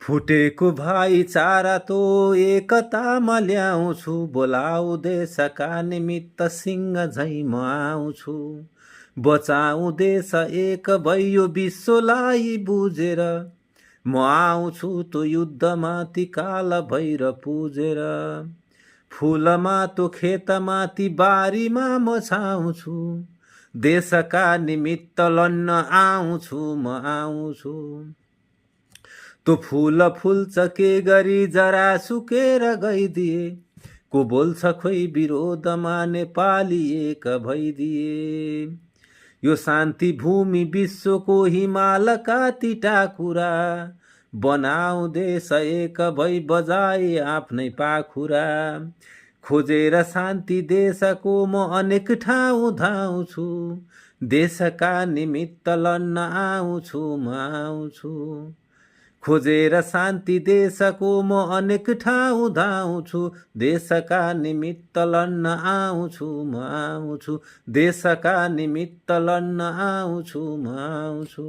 फुटेको भाइचारा तो एकतामा ल्याउँछु, बोलाऊ देशका निमित्त सिंह झैँ म आउँछु। बचाऊ देश एक भइयो विश्वलाई बुझेर, म आउँछु तो युद्धमाथि काल भैर पुजेर। फुलमातो खेतमाथि बारीमा म छाउँछु, देशका निमित्त लड्न आउँछु म आउँछु। तो फूल फुल्छ के गरी जरा सुकेर गइदिए, को बोल्छ खोइ विरोधमा नेपाली एक भइदिए। यो शान्ति भूमि विश्वको हिमालका तिटाकुरा, बनाऊ देश एक भई बजाए आफ्नै पाखुरा। खोजेर शान्ति देशको म अनेक ठाउँ धाउँछु, देशका निमित्त लड्न आउँछु म आउँछु। खोजेर शान्ति देशको म अनेक ठाउँ धाउँछु, देशका निमित्त लड्न आउँछु म आउँछु, देशका निमित्त लड्न आउँछु म आउँछु।